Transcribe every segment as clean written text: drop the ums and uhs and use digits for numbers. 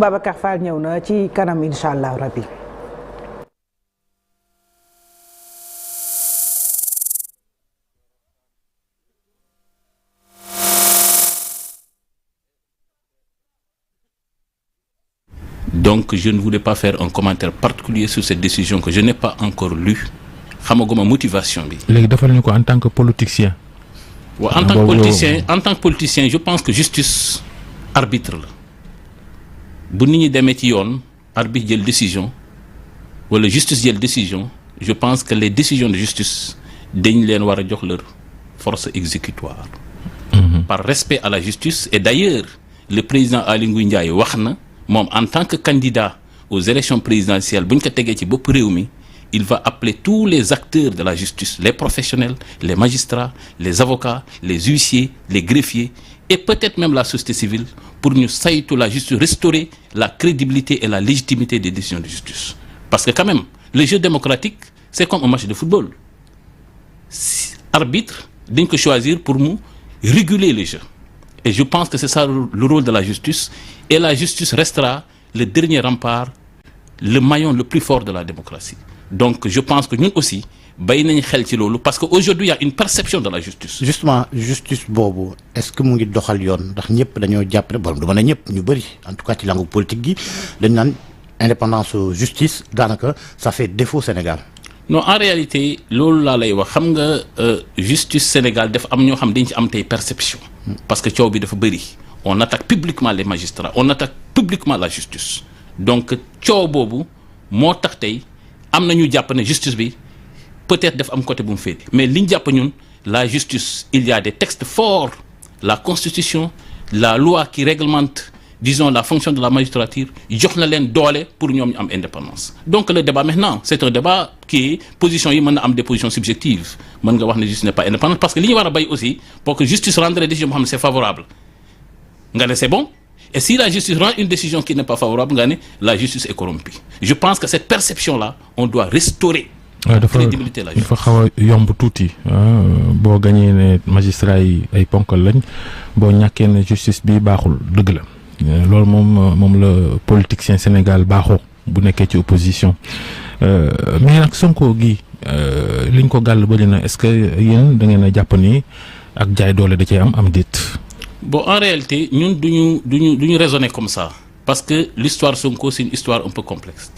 Babacar Fall ñëw na ci kanam incha allah rabbi. Donc je ne voulais pas faire un commentaire particulier sur cette décision que je n'ai pas encore lue xamaguma motivation bi. léegi defal ñu ko en tant que politicien. waaw en tant que politicien je pense que justice arbitre la bu nit ñi demee ci yoon arbitre jël décision wala justice jël décision je pense que les décisions de justice dañ leen war a jox leur force exécutoire. Par respect à la justice. Et d'ailleurs le président Aly Ngouille Ndiaye wax na moom en tant que candidat aux élections présidentielles bu ñu ko tegee ci bopp réew mi il va appeler tous les acteurs de la justice, les professionnels, les magistrats, les avocats, les huissiers, les greffiers et peut-être même la société civile pour ñu saytu la justice, restaurer la crédibilité et la légitimité des décisions de justice. Parce que quand même, le jeu démocratique, c'est comme un match de football. Arbitre, dañ ko choisir pour mu réguler le jeu. Et je pense que c'est ça le rôle de la justice. Et la justice restera le dernier rempart, le maillon le plus fort de la démocratie. Donc je pense que ñun aussi bàyyi nañu xel ci loolu parce que aujourd'hui il y a une perception de la justice. Justement justice boobu est-ce que mu ngi doxal yoon ndax ñëpp dañoo jàpp ne bon du ma ne ñëpp ñu bëri en tout cas ci langue politique gi dañ naan indépendance justice daanaka ça fait défaut Sénégal. Non en réalité loolu laa lay wax xam nga justice Sénégal dafa am ñoo xam dañ ci am tey perception. Parce que coow bi dafa bëri. On attaque publiquement les magistrats on attaque publiquement la justice donc coow boobu moo tax tey am na ñu jàpp ne justice bi peut-être dafa am côté bu mu féete mais li ñu jàpp ñun la justice il y a des textes forts la constitution la loi qui réglemente disons la fonction de la magistrature jox na leen doole pour ñoom ñu am indépendance. Donc le débat maintenant c'est un débat qui est position yi mën na am des positions subjectives mën nga wax ne justice n'est pas indépendante parce que li ñu war a bay aussi pour que justice rendre décision boo xam ne c'est favorable nga ne c'est bon. Et si la justice rend une décision qui n'est pas favorable nga ne la justice est corrompue. Je pense que cette perception-là on doit restaurer la crédibilité de la justice. dafa xaw a yomb tuuti boo gañee ne magistrat yi ay ponkal lañ boo ñàkkee ne justice bi baaxul dëgg la loolu moom la politicien Sénégal baaxoo bu nekkee ci opposition mais nag Sonko gi liñ ko gàll bëri na est-ce que yéen da ngeen a jàpp ni ak jaay doole da cee am déet. Bon en réalité ñun duñu raisonner comme ça parce que l'histoire Sonko c'est une histoire un peu complexe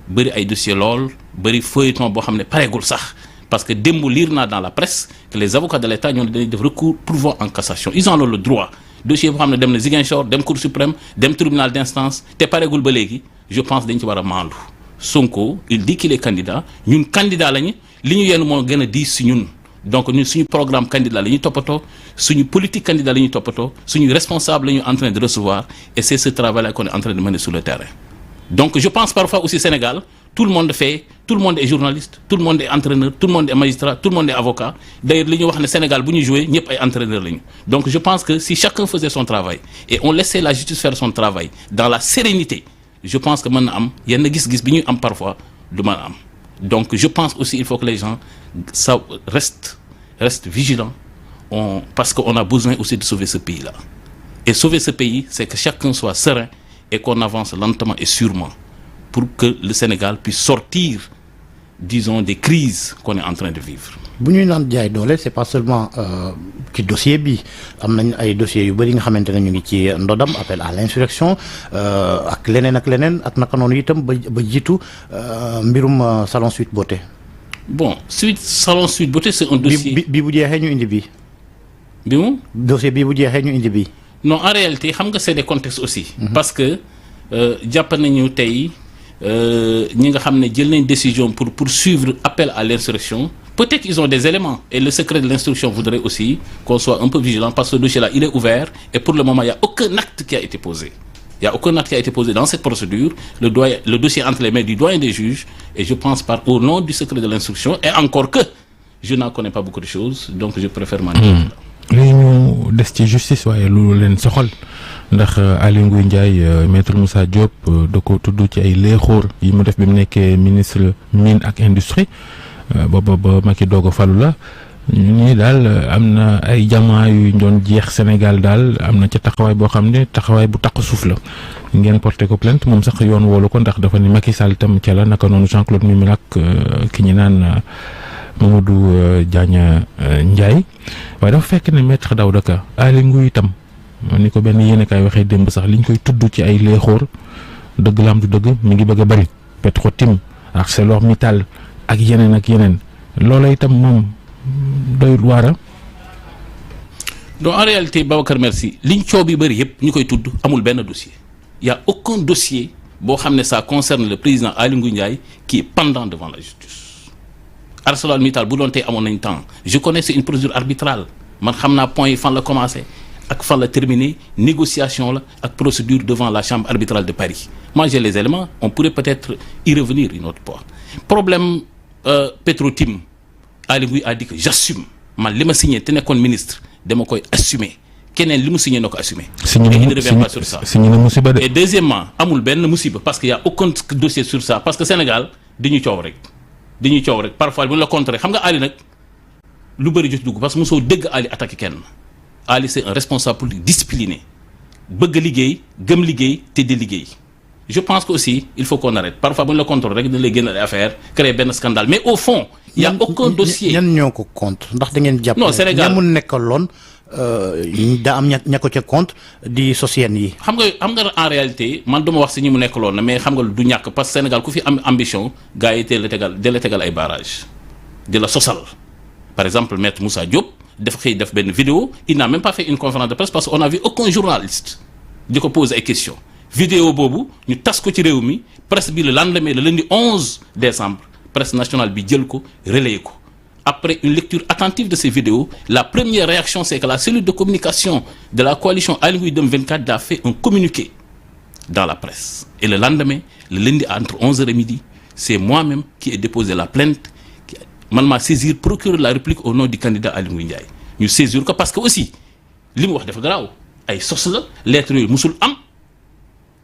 bëri ay dossiers lool bëri feuilleton boo xam ne pareegul sax parce que démb lire naa dans la presse que les avocats de l'État ñoo dañuy def recours pourvoi en cassation ils ont le droit dossier boo xam ne dem na Ziguinchor dem Cour suprême dem tribunal d'instance te pareegul ba léegi je pense dañ ci war a maandu Sonko il dit qu'il est candidat ñun candidat lañu li ñu yenn moo gën a diis si ñun. Donc ñun suñu programme candidat la ñuy toppatoo suñu politique candidat la ñuy toppatoo suñu responsable la ñu en train de recevoir et c'est ce travail-là qu'on est en train de mener sur le terrain. Donc je pense parfois aussi Sénégal tout le monde est journaliste tout le monde est entraîneur tout le monde est magistrat tout le monde est avocat d'ailleurs li ñu wax ne Sénégal bu ñu jouer ñëpp ay entraîneurs lañu. Donc je pense que si chacun faisait son travail et on laissait la justice faire son travail dans la sérénité je pense que mën na am yenn gis-gis bi ñuy am parfois du mën a am. Donc je pense aussi il faut que les gens ça restent vigilants parce qu'on a besoin aussi de sauver ce pays-là. Et sauver ce pays, c'est que chacun soit serein et qu'on avance lentement et sûrement pour que le Sénégal puisse sortir, disons, des crises qu'on est en train de vivre. bu ñuy naan jaay doole c'est pas seulement ci dossier bi am nañ ay dossiers yu bëri nga xamante ne ñu ngi ci ndodam appel à l'insurrection ak leneen ak naka noonu itam ba jiitu mbirum salon Sweet Beauté. Bon salon Sweet Beauté c'est un dossier bi bu jeexee ñu indi bii. bi mu dossier bii bu jeexee ñu indi bii. Non en réalité xam nga c'est des contextes aussi. Parce que jàpp nañu tey ñi nga xam ne jël nañ décision pour poursuivre appel à l'insurrection peut-être ils ont des éléments et le secret de l'instruction voudrait aussi qu'on soit un peu vigilant parce que ce dossier-là il est ouvert et pour le moment il y a aucun acte qui a été posé. Il y a aucun acte qui a été posé dans cette procédure le dossier entre les mains du doyen des juges et je pense au nom du secret de l'instruction et encore que je n'en connais pas beaucoup de choses donc je préfère m'en dire là. léegi ñu des ci justice waaye lu leen soxal ndax Aly Ngouille Ndiaye maître Moussa Diop da ko tudd ci ay léexóor yi mu def bi mu nekkee ministre mine ak industrie booba ba Macky doog a falu la ñu nii daal am na ay jamono yu doon jeex Sénégal daal am na ca taxawaay boo xam ne taxawaay bu taq suuf la ngeen porté ko plainte moom sax yoon woolu ko ndax dafa ni Macky Sall tam ca la naka noonu Jean-Claude Mimirac ki ñu naan Mamadou Diagne Ndiaye waaye dafa fekk ne maître Daouda Ka Aly Ngouille itam ni ko benn yéenekaay waxee démb sax liñ koy tudd ci ay léexóor dëgg la am du dëgg mi ngi bëgg a bëri Petro-Tim ArcelorMittal ak yeneen loola itam moom doyul waara. donc en réalité Babacar merci liñ coow bi bëri yëpp ñu koy tudd amul benn dossier y a aucun dossier boo xam ne ça concerne le président Aly Ngouille Ndiaye qui est pendant devant la justice. ArcelorMittal bu doon tey amoon nañ temps je connais c'est une procédure arbitrale man xam naa point yi fan la commencé ak fan la terminé négociation la ak procédure devant la chambre arbitrale de Paris. Moi j'ai les éléments on pourrait peut-être y revenir une autre fois. Problème Petro-Tim Aly Ngouille a dit que j'assume man li ma signé te nekkoon ministre dama koy assumer keneen li mu signé na ko assumer. et il ne revient pas sur ça. Et deuxièmement amul benn musiba parce que y a aucun dossier sur ça parce que Sénégal dañuy coow rek parfois bu ñu la contrer xam nga Aly nag lu bëri jot dugg parce que mosoo dégg Aly attaqué kenn Aly c'est un responsable politique discipliné bëgg liggéey gëm liggéey te di liggéey. Je pense que aussi il faut qu'on arrête parfois bu ñu la contrôle rek dañ lay génne ay affaire créer benn scandale mais au fond il y a aucun dossier. ñan ñoo ko contre ndax da ngeen jàpp. non Sénégal ña mu nekkaloon daa am ña ko ca contre di société yi. xam nga en réalité man duma wax si ñi mu nekkaloon na mais xam nga du ñàkk parce que Sénégal ku fi am ambition gars yi teel la tegal ay barrage di la sosal par exemple maître Moussa Diop def benn vidéo il n'a même pas fait une conférence de presse parce qu'on a vu aucun journaliste di ko poser ay questions. Vidéo boobu ñu tas ko ci réew mi presse bi le lendemain le lundi 11 décembre presse nationale bi jël ko relayer ko après une lecture attentive de ces vidéos la première réaction c'est que la cellule de communication de la coalition Aly Ngouille 2024 a fait un communiqué dans la presse et le lendemain le lundi entre 11h et midi c'est moi-même qui ai déposé la plainte man maa saisir procureur de la République au nom du candidat Aly Ngouille Ndiaye ñu saisir ko parce que aussi li mu wax dafa garaaw ay sos la lettres yooyu musul am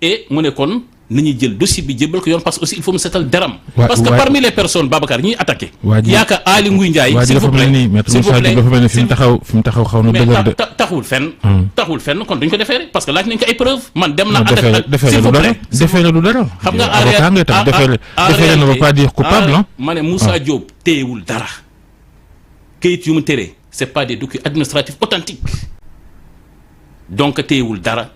et mu ne kon nañuy jël dossier bi jébbal ko yoon parce que aussi il faut mu setal deram parce que parmi les personnes Babacar ñuy attaqué yaakaar Aly Ngouille Ndiaye s'il vous plaît dafa mel ni fi mu taxaw xaw na dëgër de taxul fenn kon duñ ko defeere parce que laaj nañ ko ay preuve man dem na defeere lu dara xam nga avocat nga tam defeere ne veut pas dire coupable ma ne Moussa Diop téyewul dara kayit yu mu tere c'est pas des documents administratifs authentiques donc téyewul dara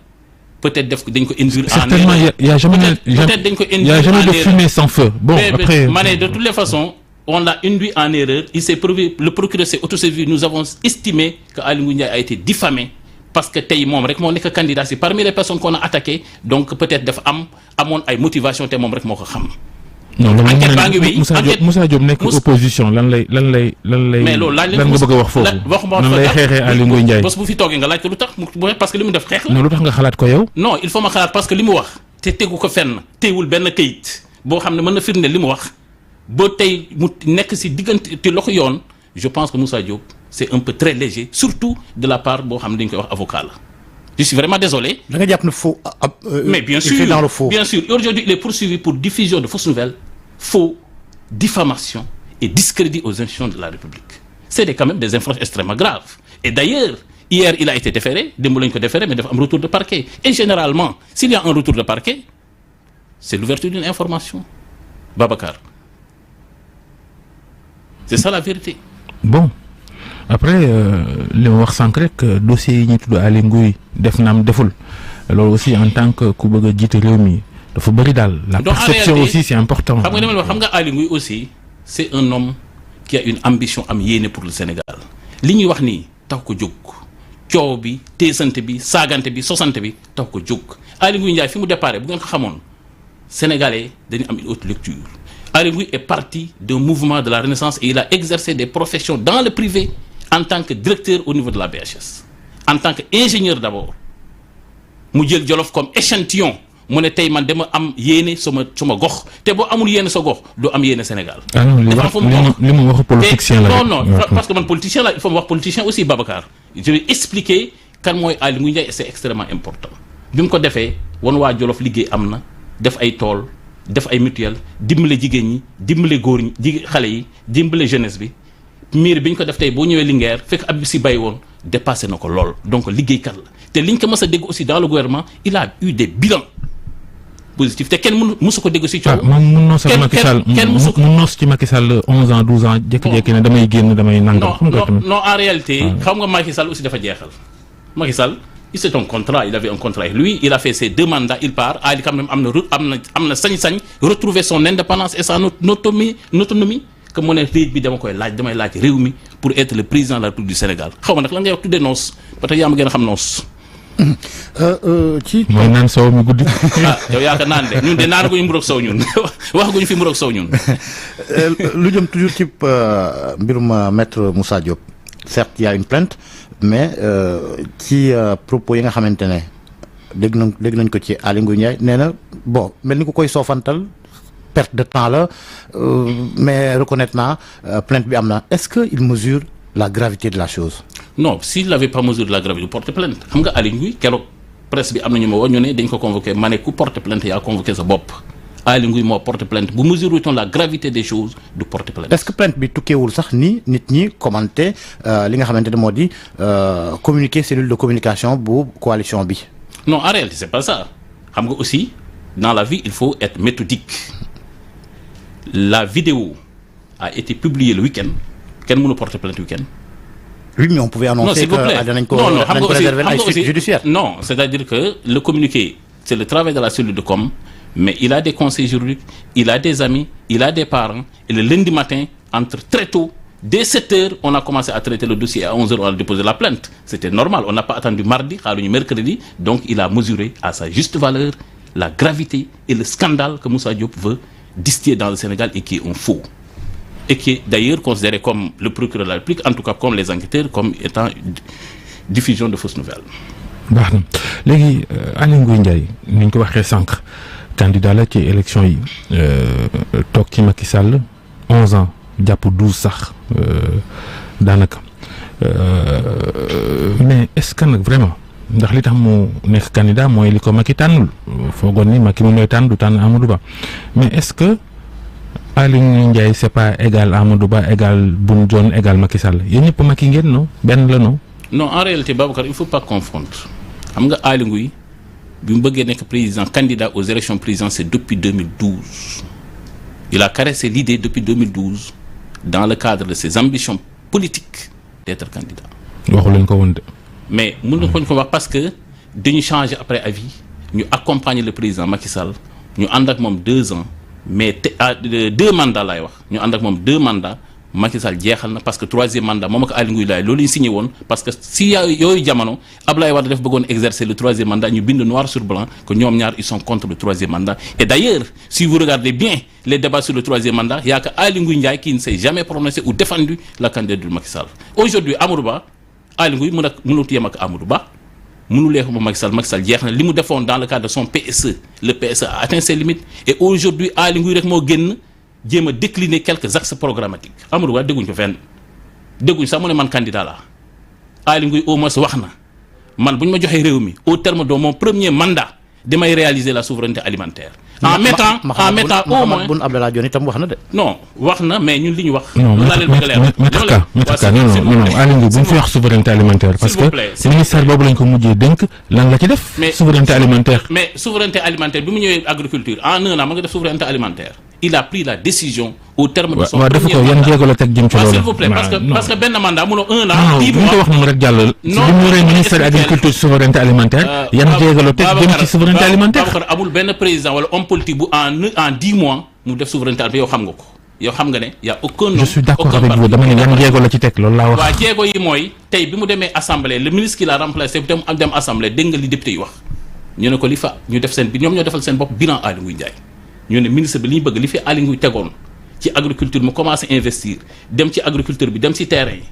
peut-être dañ ko induire en erreur. Certainement, il y a jamais de fumée sans feu. Bon, après... de toutes les façons, on l'a induit en erreur. Il s'est prouvé, le procureur s'est autosaisi. Nous avons estimé que Aly Ngouille Ndiaye a été diffamé parce que tey moom rek moo nekk candidat si parmi les personnes qu'on a attaquées donc peut-être dafa amoon ay motivation te moom rek moo ko xam. non Moussa Diop nekk opposition lan lay mais loolu laaj lan nga bëgg a wax foofu nan lay xeexee Aly Ngouille Ndiaye bés bu fi toogee nga laaj ko lu tax parce que li mu def xeex la non lu tax nga xalaat ko yow non il faut ma xalaat parce que li mu wax te tegu ko fenn teewul benn kayit boo xam ne mën na firnde li mu wax ba tey mu nekk si diggante te loxo yoon je pense que Moussa Diop c'est un peu très léger surtout de la part boo xam ne dañu koy wax avocat la je suis vraiment désolé. da nga jàpp ne faux. mais bien sûr dans le faux. Bien sûr aujourd'hui il est poursuivi pour diffusion de fausses nouvelles faux diffamation et discrédit aux institutions de la République c'est quand même des infractions extrêmement graves et d'ailleurs hier il a été déféré démb lañu ko déféré mais dafa am retour de parquet et généralement s'il y a un retour de parquet c'est l'ouverture d'une information Babacar c'est ça la vérité. Bon après li ma wax sànq rek dossier yi ñu tudd Aly Ngouille def na am deful loolu aussi en tant que ku bëgg a jiite réew mi dafa bëri daal la perception aussi c'est important. xam nga li ma la wax xam nga Aly Ngouille aussi c'est un homme qui a une ambition am yéene pour le Sénégal li ñuy wax nii tax ko jóg coow bi teesante bi saagante bi sosante bi tax ko jóg Aly Ngouille Ndiaye fi mu déparé bu ngeen ko xamoon sénégalais dañu am une autre lecture Aly Ngouille est parti d'un mouvement de la Renaissance et il a exercé des professions dans le privé en tant que directeur au niveau de la BHS en tant que ingénieur d'abord mu jël Jolof comme échantillon mu ne tey man dama am yéene sama gox te boo amul yéene sa gox doo am yéene Sénégal. li mu wax politicien la non parce que man politicien la il faut ma wax politicien aussi Babacar je vais expliquer kan mooy Aly Ngouille Ndiaye c'est extrêmement important bi mu ko defee wan waa Jolof liggéey am na def ay tool def ay mutuelle dimbale jigéen ñi dimbale góor ñi xale yi dimbale jeunesse bi mairie bi ñu ko def tey boo ñëwee Linguère fekk ab bi si bay woon dépassé na ko lool donc liggéeykat la te liñ ko mës a dégg aussi dans le gouvernement il a eu des bilans positifs te kenn mësu ko dégg si coow. moom mun noos ak Macky Sall mun noos ci Macky Sall 11 ans 12 ans jékki-jékki ne damay génn damay nangam. non en réalité xam nga Macky Sall aussi dafa jeexal Macky Sall c'est un contrat il avait un contrat avec lui il a fait ses 2 mandats il part Ali quand même am na sañ-sañ retrouver son indépendance et sa autonomie que mu ne réew bi damay laaj réew mi pour être le président de la République du Sénégal xaw ma nag lan ngay wax tuddee noos parce que yaa ma gën a xam noos. mooy naan soow mi guddi. yow yaa ko naan de ñun de naan ko ñu mburoog soow ñun wax ko ñu fi mburoog soow ñun. lu jëm toujours ci mbirum maître Moussa Diop certes il y a une plainte mais ci propos yi nga xamante ne dégg nañ ko ci Aly Ngouille Ndiaye nee na bon mel ni ku koy soofantal perte de temps la mais reconnaître naa plainte bi am na est-ce que il mesure la gravité de la chose. non s'il n'avait pas mesuré la gravité du porte plainte xam nga Aly Ngouille keroog presse bi am na ñu ma woo ñu ne dañ ko convoqué ma ne ku porte plainte yaa convoqué sa bopp Aly Ngouille moo porte plainte bu mesuré ton la gravité des choses du porte plainte. est-ce que plainte bi tukkeewul sax ni nit ñi commenté li nga xamante ne moo di communiqué cellule de communication bu coalition bi. non en réalité c'est pas ça xam nga aussi dans la vie il faut être méthodique la vidéo a été publiée le week-end kenn mënu porter plainte week-end. oui mais on pouvait annoncer que danañ ko réserver ay suites judiciaires. non c'est-à-dire que le communiqué c'est le travail de la cellule de com mais il a des conseils juridiques il a des amis il a des parents et le lundi matin entre très tôt dès 7h on a commencé à traiter le dossier à 11h on a déposé la plainte c'était normal on n'a pas attendu mardi xaaruñu mercredi donc il a mesuré à sa juste valeur la gravité et le scandale que Moussa Diop veut distiller dans le Sénégal et qui est un faux et qui est d'ailleurs considéré comme le procureur de la République en tout cas comme les enquêteurs comme étant diffusion de fausses nouvelles. baax na léegi Aly Ngouille Ndiaye ni ñu ko waxee sànq candidat la ci élection yi toog ci Macky Sall 11 ans jàpp 12 sax daanaka mais est-ce que nag vraiment ndax li tax mu nekk candidat mooy li ko Macky tànnul foogoon ni Macky moom mooy tànn du tànn Amadou Ba mais est-ce que Aly Ngouille Ndiaye c'est pas égal Amadou Ba égal Boun Dionne égal Macky Sall yéen ñëpp Macky ngeen non benn la non. non en réalité Babacar il faut pas confondre xam nga Aly Ngouille bi mu bëggee nekk président candidat aux élections présidentielles depuis 2012 il a caressé l'idée depuis 2012 dans le cadre de ses ambitions politiques d'être candidat. waxu leen ko woon de. mais mën na ko wax parce que dañu changer après avis ñu accompagner le président Macky Sall ñu ànd ak moom 2 ans mais 2 mandats laay wax ñu ànd ak moom 2 mandats Macky Sall jeexal na parce que 3e mandat moom ak Aly Ngouille Ndiaye loolu ñu signé woon parce que si yooyu jamono Abdoulaye Wade daf bëggoon exercer le 3e mandat ñu bind noir sur blanc que ñoom ñaar ils sont contre le 3e mandat et d'ailleurs si vous regardez bien les débats sur le 3e mandat il y a que Aly Ngouille Ndiaye qui ne s'est jamais prononcé ou défendu la candidature de Macky Sall aujourd'hui Amadou Ba Aly Ngouille mënut yem ak Amadou Ba mënulee ko moom Macky Sall jeex na li mu defoon dans le cadre de son PSE le PSE a atteint ses limites et aujourd'hui Aly Ngouille rek moo génn jéem a décliner quelques axes programmatiques Amadou Ba dégguñ ko fenn dégguñ sax mu ne man candidat la Aly Ngouille au moins wax na man bu ñu ma joxee réew mi au terme de mon premier mandat damay réaliser la souveraineté alimentaire. en mettant au moins Boun Abdallah Dionne itam wax na de. non wax na mais ñun li ñu wax. non non Aly Ngouille bu ñu fi wax souveraineté alimentaire. parce que ministère boobu lañ ko mujjee dénk lan la ci def. souveraineté alimentaire. mais souveraineté alimentaire bi mu ñëwee agriculture en 1 an ma nga def souveraineté alimentaire. il a pris la décision au terme de son premier mandat. yan jéego la teg jëm ci loolu. s'il vous plaît parce que benn mandat mënoo 1 an. 10 mois bu ñu ko wax noonu rek jàll. non bi mu waree ministère agriculture souveraineté alimentaire. yan jéego la teg jëm ci souveraineté alimentaire. Babacar amul benn président wala homme politique bu en 10 mois mu def souveraineté alimentaire yow xam nga ko yow xam nga ne y' a aucun nom. je suis d'accord avec vous dama ne yan jéego la ci teg loolu laa wax. waaw jéego yi mooy tey bi mu demee assemblée le ministre qui l'a remplacé dem assemblée dégg nga li député yi wax ñu ne ko li fa ñu def seen bi ñoom ñoo defal seen bopp bilan Aly Ngouille Ndiaye ñu ne ministre bi li ñu bëgg li fi Aly Ngouille tegoon ci agriculture mu commencé investir dem ci agriculture bi dem ci terrain yi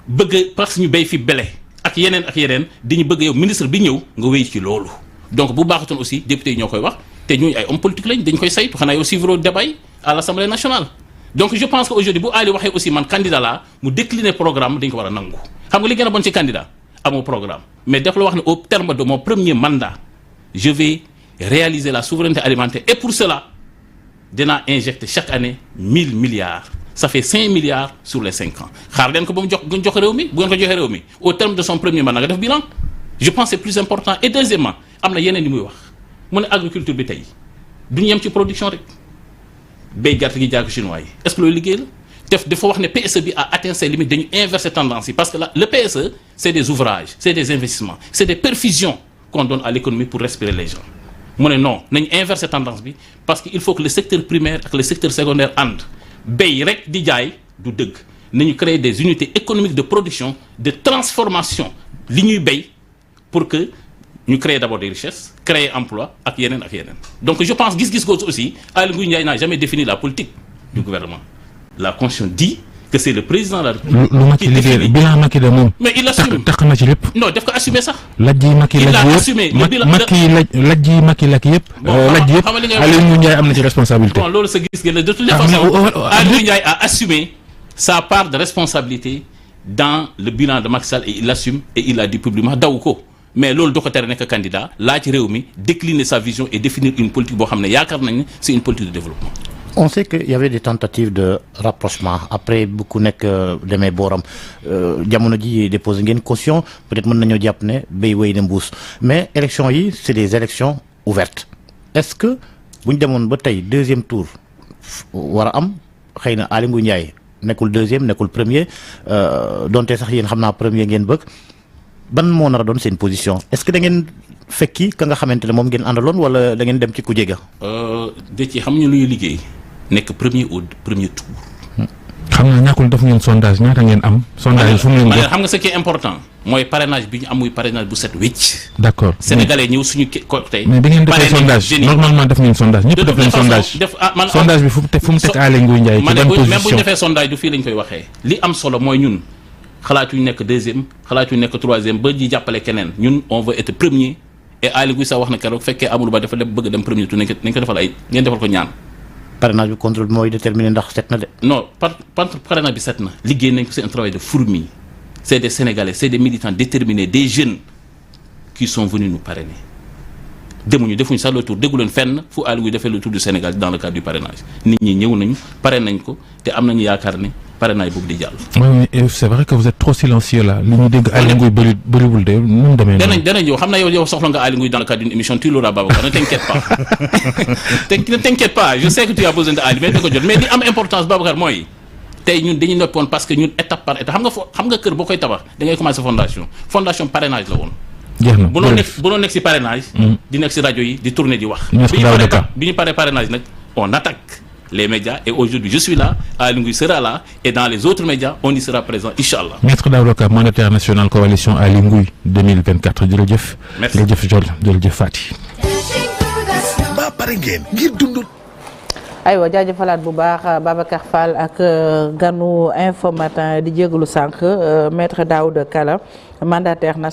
bëgg parce que ñu béy fi blé ak yeneen dañu bëgg yow ministre bi ñëw nga wéy ci loolu donc bu baaxatoon aussi député yi ñoo koy wax te ñooñu ay hommes politiques lañ dañ koy saytu xanaa yow suivre débat yi à l'Assemblée nationale donc je pense que aujourd'hui bu Aly waxee aussi man candidat la mu décliner programme dañ ko war a nangu xam nga li gën a bon ci candidat amoo programme mais def la wax ne au terme de mon premier mandat je vais réaliser la souveraineté alimentaire et pour cela dinaa injecter chaque année 1000 milliards ça fait 5 milliards sur les 5 ans xaar leen ko ba mu jox réew mi bu ngeen ko joxee réew mi au terme de son premier mandat nga def bilan je pense c'est plus important et deuxièmement am na yeneen yi muy wax mu ne agriculture bi tey du ñu yem ci production rek béy gerte gi jaay ko chinois yi est-ce que loolu liggéey la dafa wax ne PSE bi a atteint ses limites dañu inverser tendance yi parce que là le PSE c'est des ouvrages c'est des investissements c'est des perfusions qu'on donne à l'économie pour respirer les gens mu ne non nañu inverser tendance bi parce que il faut que le secteur primaire ak le secteur secondaire ànd béy rek di jaay du dëgg nañu créer des unités économiques de production de transformation li ñuy béy pour que ñu créer d'abord des richesses créer emploi ak yeneen donc je pense gis-gis googu aussi Aly Ngouille Ndiaye n'a jamais défini la politique du gouvernement la constitution dit que c'est le président de la République lu Macky liggéey bilan Macky de moom mais il assume tax na ci lépp non daf ko assumer sax lajji Macky il a assumé lajji Macky laj yëpp lajji yëpp Aly Ngouille Ndiaye am na ci responsabilité bon loolu sa gis-gis la de toutes les façons Aly Ngouille Ndiaye a assumé sa part de responsabilité dans le bilan de Macky Sall et il l'assume et il a dit publiquement daw ko mais loolu du ko tere nekk candidat laa ci réew mi décliner sa vision et définir une politique boo xam ne yaakaar nañ ne c'est une politique de développement. On sait qu'il y avait des tentatives de rapprochement après bu ku nekk demee booram jamono ji déposé ngeen caution peut-être mën nañoo jàpp ne béy wéy na mbuus mais élections yi c'est des élections ouvertes est-ce que bu ñu demoon ba tey deuxième tour war a am xëy na Aly Ngouille Ndiaye nekkul deuxième nekkul premier donte sax yéen xam naa premier ngeen bëgg ban moo nar a doon seen position est-ce que da ngeen fekki ka nga xamante ne moom ngeen àndaloon wala da ngeen dem ci kujje ga. de ci xam ñu lu ñuy liggéey nekk premier tour. xam naa ñàkkul def ngeen sondage ñaata ngeen am. sondage yi fu mu leen jox xam nga ce qui est important mooy parrainage bi ñu am muy parrainage bu set wecc. d'accord sénégalais ñëw suñu côté. mais bi ngeen defee sondage normalement def ngeen sondage ñëpp def nañ sondage. sondage bi fu mu teg Aly Ngouille Ndiaye ci ban position même bu ñu defee sondage du fii lañ koy waxee. li am solo mooy ñun xalaatuñu nekk deuxième xalaatuñu nekk troisième ba ji jàppale keneen ñun on veut être premier et Aly Ngouille sax wax na keroog fekkee Amadou Ba dafa bëgg dem premier tour nañ ko defal ngeen defal ko ñaan. parrainage bi contrôle bi mooy déterminer ndax set na de. non parrainage bi set na liggéey nañ ko c'est un travail de fourmi c'est des Sénégalais c'est des militants déterminés des jeunes qui sont venus nous parrainer defuñu sax le tour déggu leen fenn fu Aly Ngouille defee le tour du Sénégal dans le cadre du parrainage nit ñi ñëw nañu parrainé nañ ko te am nañu yaakaar ne parrainage boobu di jàll. oui c'est vrai que vous êtes trop silencieux là li ñu dégg Aly Ngouille bëriwul de nu mu demee. danañ yow xam naa yow soxla nga Aly Ngouille dans le cadre d'une émission tu l'auras Babacar ne t'inquiète pas ne t'inquiète pas je sais que tu as besoin de Aly mais da ko jot mais li am importance Babacar mooy tey ñun dañuy noppoon parce que ñun étape par étape xam nga kër boo koy tabax da ngay commencer fondation parrainage la woon. jeex na bu doon nekk ci parrainage. di nekk ci rajo yi di tourner di wax. bi ñu paree parrainage nag on attaque les médias et aujourd'hui je suis là Aly Ngouille sera là et dans les autres médias on y sera présent inchallah. Maître Daouda Ka mandataire national coalition Aly Ngouille 2024 jërëjëf. merci jërëjëf Jol jërëjëf Fati. ba pare ngeen ngir dund. aywa jaajëfalaat bu baax Babacar Fall ak ganu Infos Matin di jégalu sànq Maître Daouda Ka mandataire national